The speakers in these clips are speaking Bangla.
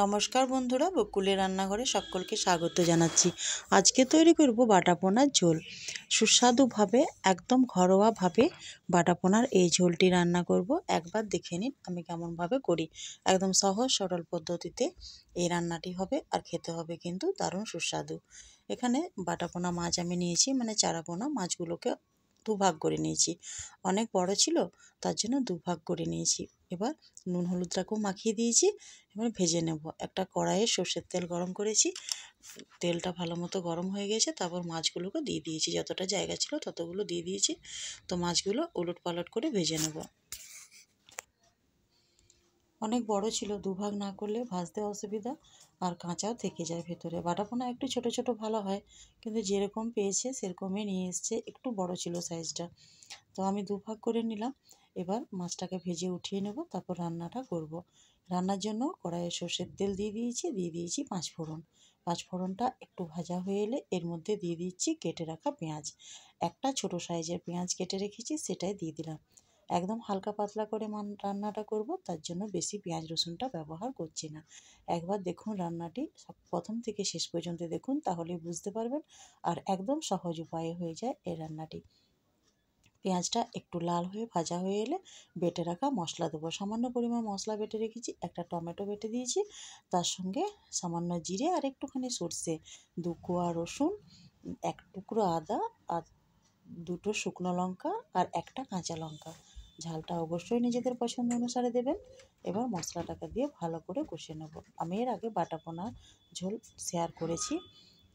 নমস্কার বন্ধুরা, বকুলের রান্নাঘরে সকলকে স্বাগত জানাচ্ছি। আজকে তৈরি করব বাটাপোনার ঝোল। সুস্বাদুভাবে একদম ঘরোয়াভাবে বাটাপোনার এই ঝোলটি রান্না করব। একবার দেখে নিন আমি কেমনভাবে করি। একদম সহজ সরল পদ্ধতিতে এই রান্নাটি হবে, আর খেতে হবে কিন্তু দারুণ সুস্বাদু। এখানে বাটাপোনা মাছ আমি নিয়েছি, মানে চারাপোনা মাছগুলোকে দুভাগ করে নিয়েছি। অনেক বড় ছিল, তার জন্য দুভাগ করে নিয়েছি। এবার নুন হলুদটাকেও মাখিয়ে দিয়েছি। এবার ভেজে নেব। একটা কড়াইয়ে সর্ষের তেল গরম করেছি, তেলটা ভালো মতো গরম হয়ে গেছে। তারপর মাছগুলোকে দিয়ে দিয়েছি, যতটা জায়গা ছিল ততগুলো দিয়ে দিয়েছি। তো মাছগুলো উলট পালট করে ভেজে নেব। অনেক বড় ছিল, দুভাগ না করলে ভাজতে অসুবিধা, আর কাঁচাও থেকে যায় ভেতরে। বাটাপোনা একটু ছোট ছোট ভালো হয়, কিন্তু যেরকম পেয়েছে সেরকমই নিয়ে এসছে। একটু বড় ছিল সাইজটা, তো আমি দুভাগ করে নিলাম। এবার মাছটাকে ভেজে উঠিয়ে নেব, তারপর রান্নাটা করব। রান্নার জন্য কড়াইয়ে সর্ষের তেল দিয়ে দিয়েছি পাঁচফোড়ন। পাঁচফোড়নটা একটু ভাজা হয়ে এলে এর মধ্যে দিয়ে দিচ্ছি কেটে রাখা পেঁয়াজ। একটা ছোট সাইজের পেঁয়াজ কেটে রেখেছি, সেটাই দিয়ে দিলাম। একদম হালকা পাতলা করে রান্নাটা করব, তার জন্য বেশি পেঁয়াজ রসুনটা ব্যবহার করছি না। একবার দেখুন রান্নাটি প্রথম থেকে শেষ পর্যন্ত দেখুন, তাহলে বুঝতে পারবেন। আর একদম সহজ উপায়ে হয়ে যায় এই রান্নাটি। পেঁয়াজটা একটু লাল হয়ে ভাজা হয়ে এলে বেটে রাখা মশলা দেবো। সামান্য পরিমাণ মশলা বেটে রেখেছি, একটা টমেটো বেটে দিয়েছি, তার সঙ্গে সামান্য জিরে আর একটুখানি সর্ষে, 2 কোয়া রসুন, এক টুকরো আদা, আর 2টো শুকনো লঙ্কা, আর একটা কাঁচা লঙ্কা। ঝালটা অবশ্যই নিজেদের পছন্দ অনুসারে দেবেন। এবার মশলাটাকে দিয়ে ভালো করে কষে নেব। আমি এর আগে বাটাপোনা ঝোল শেয়ার করেছি,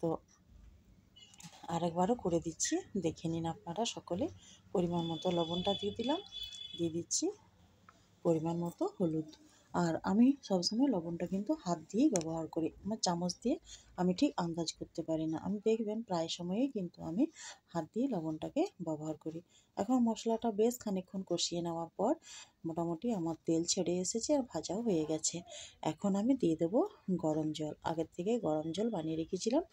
তো আরেকবারও করে দিচ্ছি, দেখে নিন আপনারা সকলে। পরিমাণ মতো লবণটা দিয়ে দিলাম, দিয়ে দিচ্ছি পরিমাণ মতো হলুদ। আর আমি সবসময় লবণটা কিন্তু হাত দিয়েই ব্যবহার করি, আমার চামচ দিয়ে আমি ঠিক আন্দাজ করতে পারি না। আমি দেখবেন প্রায় সময়েই কিন্তু আমি হাত দিয়ে লবণটাকে ব্যবহার করি। এখন মশলাটা বেশ খানিকক্ষণ কষিয়ে নেওয়ার পর মোটামুটি আমার তেল ছেড়ে এসেছে আর ভাজাও হয়ে গেছে। এখন আমি দিয়ে দেবো গরম জল। আগের থেকে গরম জল বানিয়ে রেখেছিলাম,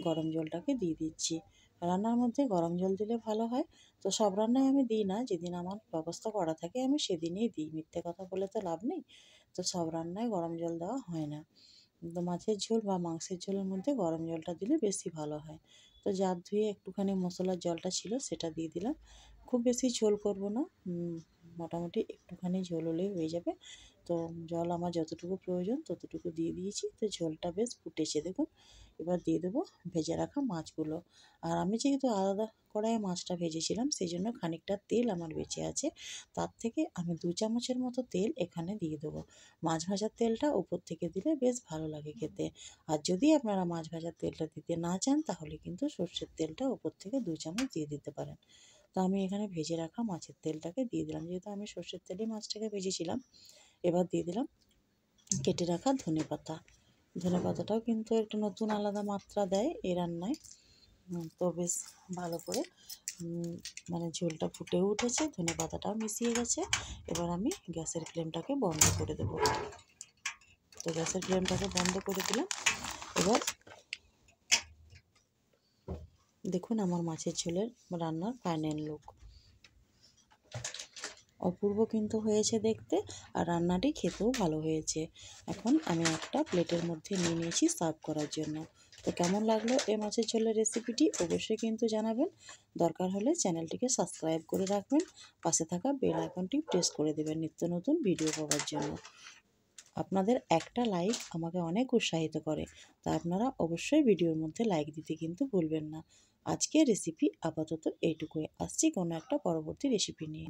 গরম জলটাকে দিয়ে দিচ্ছি। রান্নার মধ্যে গরম জল দিলে ভালো হয়। তো সব রান্নায় আমি দিই না, যেদিন আমার ব্যবস্থা করা থাকে আমি সেদিনই দিই, মিথ্যে কথা বলে তো লাভ নেই। তো সব রান্নায় গরম জল দেওয়া হয় না। তো মাছের ঝোল বা মাংসের ঝোলের মধ্যে গরম জলটা দিলে বেশি ভালো হয়। তো জার ধুয়ে একটুখানি মশলার জলটা ছিল সেটা দিয়ে দিলাম। খুব বেশি ঝোল করব না, মোটামুটি একটুখানি ঝোল হলেই হয়ে যাবে। তো জল আমার যতটুকু প্রয়োজন ততটুকু দিয়ে দিয়েছি। তো ঝোলটা বেশ ফুটেছে দেখুন। এবার দিয়ে দেবো ভেজে রাখা মাছগুলো। আর আমি যেহেতু আলাদা কড়াইয়ে মাছটা ভেজেছিলাম, সেই জন্য খানিকটা তেল আমার বেঁচে আছে। তার থেকে আমি 2 চামচের মতো তেল এখানে দিয়ে দেবো। মাছ ভাজার তেলটা উপর থেকে দিলে বেশ ভালো লাগে খেতে। আর যদি আপনারা মাছ ভাজার তেলটা দিতে না চান, তাহলে কিন্তু সর্ষের তেলটা উপর থেকে 2 চামচ দিয়ে দিতে পারেন। তো আমি এখানে ভেজে রাখা মাছের তেলটাকে দিয়ে দিলাম, যেহেতু আমি সর্ষের তেলেই মাছটাকে ভেজেছিলাম। এবার দিয়ে দিলাম কেটে রাখা ধনেপাতা। ধনেপাতাটাও কিন্তু একটা নতুন আলাদা মাত্রা দেয় এই রান্নায়। তো বেশ ভালো করে মানে ঝোলটা ফুটেও উঠেছে, ধনেপাতাটাও মিশিয়ে গেছে। এবার আমি গ্যাসের ফ্লেমটাকে বন্ধ করে দেবো। তো গ্যাসের ফ্লেমটাকে বন্ধ করে দিলাম। এবার দেখুন আমার মাছের ঝোলের রান্নার ফাইনাল লুক। অপূর্ব কিন্তু হয়েছে দেখতে, আর রান্নাটি খেতেও ভালো হয়েছে। এখন আমি একটা প্লেটের মধ্যে নিয়ে নিয়েছি সার্ভ করার জন্য। তো কেমন লাগলো এই মাছের ঝোলের রেসিপিটি অবশ্যই কিন্তু জানাবেন। দরকার হলে চ্যানেলটিকে সাবস্ক্রাইব করে রাখবেন, পাশে থাকা বেল আইকনটি প্রেস করে দেবেন নিত্য নতুন ভিডিও পাওয়ার জন্য। আপনাদের একটা লাইক আমাকে অনেক উৎসাহিত করে, তা আপনারা অবশ্যই ভিডিওর মধ্যে লাইক দিতে কিন্তু ভুলবেন না। আজকের রেসিপি আপাতত এইটুকুই। আসছি কোনো একটা পরবর্তী রেসিপি নিয়ে।